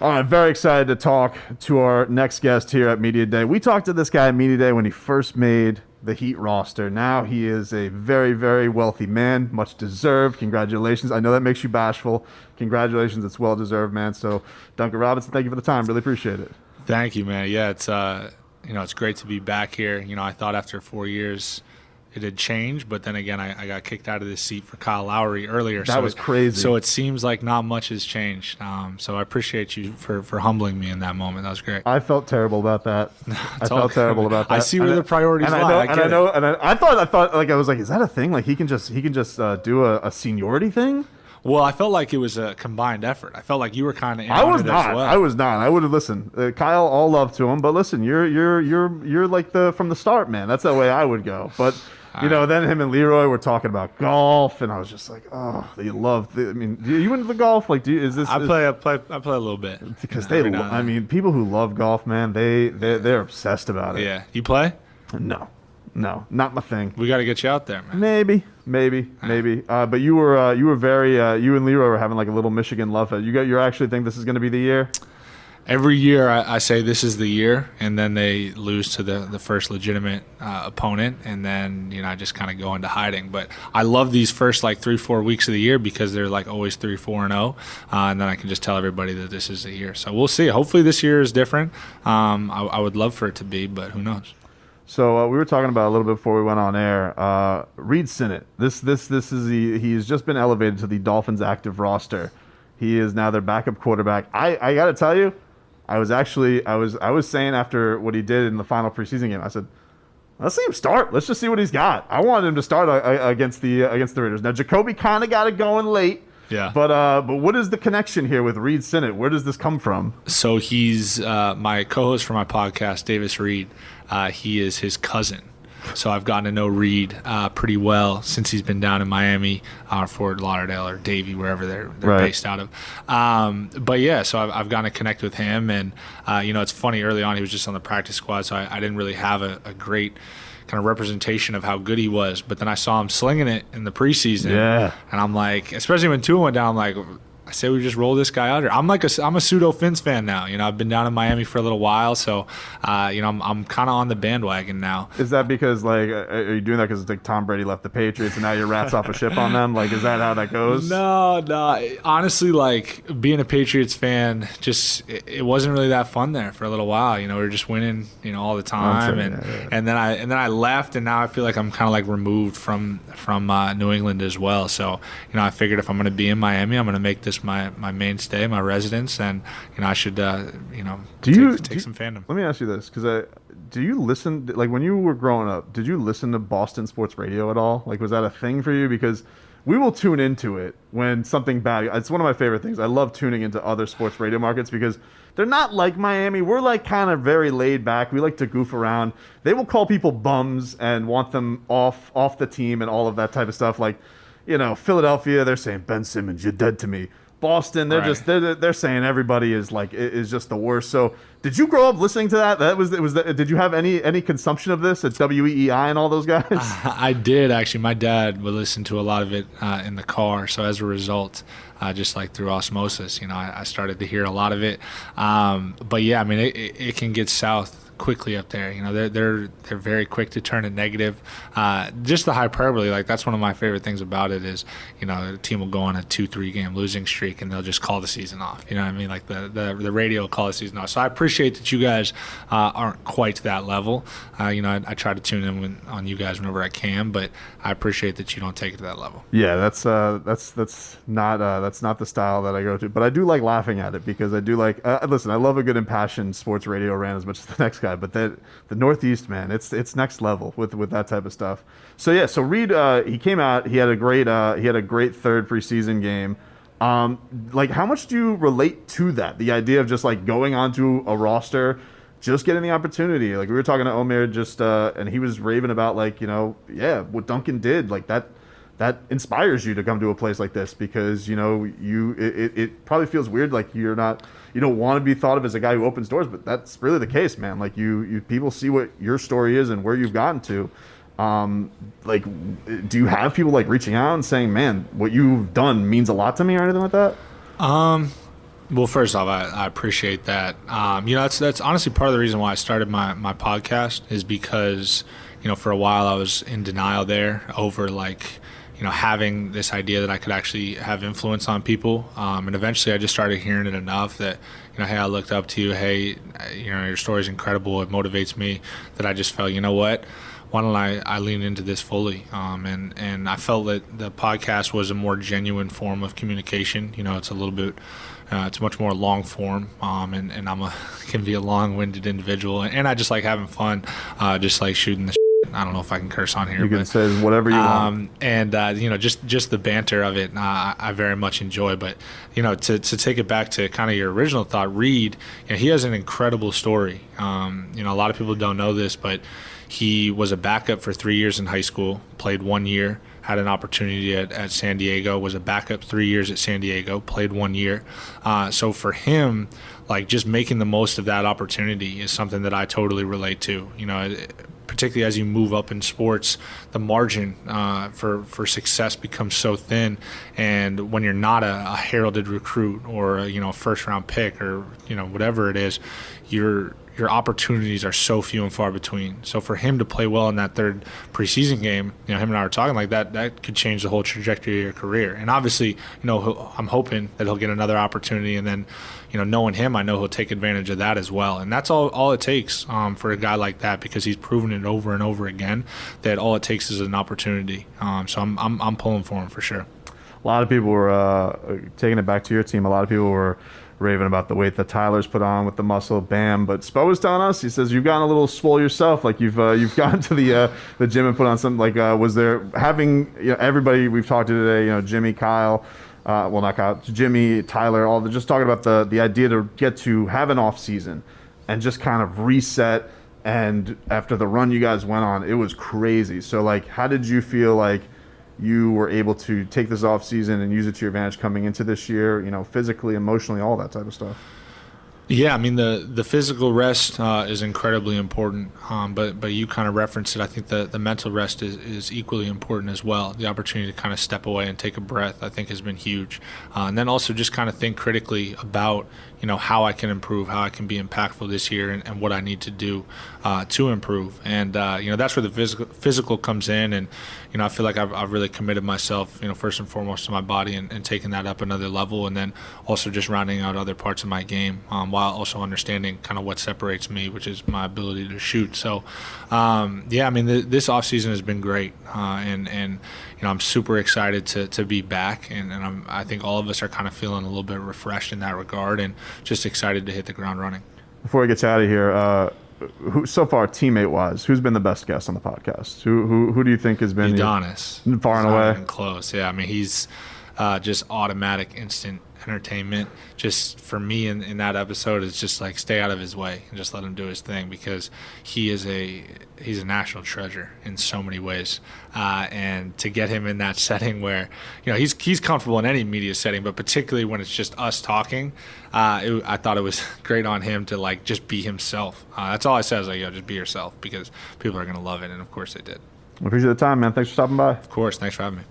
All right, very excited to talk to our next guest here at Media Day. We talked to this guy at Media Day when he first made the Heat roster. Now he is a very, very wealthy man, much deserved. Congratulations. I know that makes you bashful. Congratulations. It's well deserved, man. So, Duncan Robinson, thank you for the time. Really appreciate it. Thank you, man. Yeah, it's great to be back here. I thought after 4 years it had changed, but then again, I got kicked out of this seat for Kyle Lowry earlier. That was crazy. So it seems like not much has changed. So I appreciate you for humbling me in that moment. That was great. I felt terrible about that. I felt about that. I see where the priorities lie. I thought like I was like, is that a thing? Like he can just do a seniority thing? Well, I felt like it was a combined effort. I felt like you were kind of in I was on it not. as well. I was not. I would have listened. Kyle, all love to him, but listen, you're like from the start, man. That's the way I would go. But then him and Leroy were talking about golf, and I was just like, oh, they love. I mean, you into the golf? Like, I play a little bit because people who love golf, man, they're obsessed about it. Yeah, you play? No, not my thing. We got to get you out there, man. Maybe. But you were very you and Leroy were having like a little Michigan love fest. You actually think this is going to be the year? Every year I say this is the year, and then they lose to the first legitimate opponent, and then I just kind of go into hiding. But I love these first like 3-4 weeks of the year because they're like always 3-4-0, and then I can just tell everybody that this is the year. So we'll see. Hopefully this year is different. I would love for it to be, but who knows? So we were talking about a little bit before we went on air. Reid Sinnett. This is he's just been elevated to the Dolphins active roster. He is now their backup quarterback. I got to tell you, I was saying after what he did in the final preseason game, I said, let's see him start. Let's just see what he's got. I wanted him to start against the Raiders. Now Jacoby kind of got it going late. Yeah. But what is the connection here with Reid Sinnett? Where does this come from? So he's my co-host for my podcast, Davis Reed. He is his cousin. So I've gotten to know Reed pretty well since he's been down in Miami, Fort Lauderdale or Davie, wherever they're right. based out of. But yeah, so I've gotten to connect with him, and it's funny. Early on, he was just on the practice squad, so I didn't really have a great kind of representation of how good he was. But then I saw him slinging it in the preseason, and I'm like, especially when Tua went down, I'm like, I say we just roll this guy out here. I'm a pseudo Fins fan now. I've been down in Miami for a little while, so I'm kind of on the bandwagon now. Is that because are you doing that because it's like Tom Brady left the Patriots and now you're rats off a ship on them? Like, is that how that goes? No. Honestly, like being a Patriots fan, just it wasn't really that fun there for a little while. We were just winning, all the time, and then I left, and now I feel like I'm kind of like removed from New England as well. So I figured if I'm going to be in Miami, I'm going to make this my mainstay, my residence, and I should take some fandom. Let me ask you this, because do you listen, like when you were growing up, did you listen to Boston sports radio at all? Like, was that a thing for you? Because we will tune into it when something bad. It's one of my favorite things. I love tuning into other sports radio markets because they're not like Miami. We're like kind of very laid back. We like to goof around. They will call people bums and want them off the team and all of that type of stuff. Like, Philadelphia, they're saying, Ben Simmons, you're dead to me. Boston, they're saying everybody is just the worst. So, did you grow up listening to that? Did you have any consumption of this at WEEI and all those guys? I did actually. My dad would listen to a lot of it in the car. So as a result, just like through osmosis, I started to hear a lot of it. But yeah, I mean, it can get south quickly up there. They're very quick to turn it negative. Just the hyperbole, like that's one of my favorite things about it is, the team will go on a 2-3 game losing streak and they'll just call the season off. You know what I mean? Like the radio will call the season off. So I appreciate that you guys aren't quite to that level. I try to tune in on you guys whenever I can, but I appreciate that you don't take it to that level. Yeah, that's not the style that I go to, but I do like laughing at it because I do like listen, I love a good impassioned sports radio rant as much as the next guy, but the Northeast, man, it's next level with that type of stuff. So yeah, so Reid, he came out, he had a great third preseason game. Like, how much do you relate to that? The idea of just like going onto a roster, just getting the opportunity. Like we were talking to Omer and he was raving about what Duncan did, like that inspires you to come to a place like this because it probably feels weird, like you don't want to be thought of as a guy who opens doors, but that's really the case, man. Like you people see what your story is and where you've gotten to. Like, do you have people like reaching out and saying, man, what you've done means a lot to me or anything like that? Well, first off, I appreciate that. That's honestly part of the reason why I started my podcast is because, for a while I was in denial there over having this idea that I could actually have influence on people. And eventually I just started hearing it enough that, hey, I looked up to you. Hey, your story's incredible. It motivates me that I just felt, you know what? Why don't I lean into this fully? And I felt that the podcast was a more genuine form of communication. It's a little bit, it's much more long form, and can be a long-winded individual. And I just like having fun, just like shooting the shit. I don't know if I can curse on here. You can say whatever you want. And just the banter of it, I very much enjoy. But to take it back to kind of your original thought, Reid, he has an incredible story. A lot of people don't know this, but he was a backup for 3 years in high school, played 1 year, had an opportunity at San Diego, was a backup 3 years at San Diego, played 1 year. So for him, just making the most of that opportunity is something that I totally relate to. Particularly as you move up in sports, the margin for success becomes so thin. And when you're not a heralded recruit or a first-round pick or whatever it is, your opportunities are so few and far between. So for him to play well in that third preseason game, him and I were talking like that could change the whole trajectory of your career. And obviously, I'm hoping that he'll get another opportunity, and then, knowing him, I know he'll take advantage of that as well. And that's all it takes for a guy like that, because he's proven it over and over again that all it takes is an opportunity. So I'm pulling for him for sure. A lot of people were taking it back to your team. A lot of people were raving about the weight that Tyler's put on with the muscle, Bam. But Spo was telling us, he says, you've gotten a little swole yourself. You've gone to the gym and put on some. Was there having everybody we've talked to today, Jimmy, Kyle, well, not Kyle, Jimmy, Tyler, all just talking about the idea to get to have an off season and just kind of reset. And after the run you guys went on, it was crazy. So how did you feel you were able to take this off season and use it to your advantage coming into this year, physically, emotionally, all that type of stuff? Yeah, I mean, the physical rest is incredibly important, but you kind of referenced it. I think the mental rest is equally important as well. The opportunity to kind of step away and take a breath, I think, has been huge. And then also just kind of think critically about, how I can improve, how I can be impactful this year, and what I need to do to improve. And, that's where the physical comes in. And, I feel like I've really committed myself, first and foremost to my body and taking that up another level, and then also just rounding out other parts of my game, while also understanding kind of what separates me, which is my ability to shoot. So, this offseason has been great. And I'm super excited to be back. And I think all of us are kind of feeling a little bit refreshed in that regard and just excited to hit the ground running. Before we get you out of here, who so far, teammate-wise, who's been the best guest on the podcast? Who do you think has been Udonis? Far and away? Not even close. Yeah, I mean, he's just automatic, instant entertainment. Just for me in that episode, it's just stay out of his way and just let him do his thing, because he's a national treasure in so many ways. And to get him in that setting where he's comfortable in any media setting, but particularly when it's just us talking, I thought it was great on him to just be himself. That's all I said, is just be yourself, because people are going to love it, and of course they did. I appreciate the time, man. Thanks for stopping by. Of course, thanks for having me.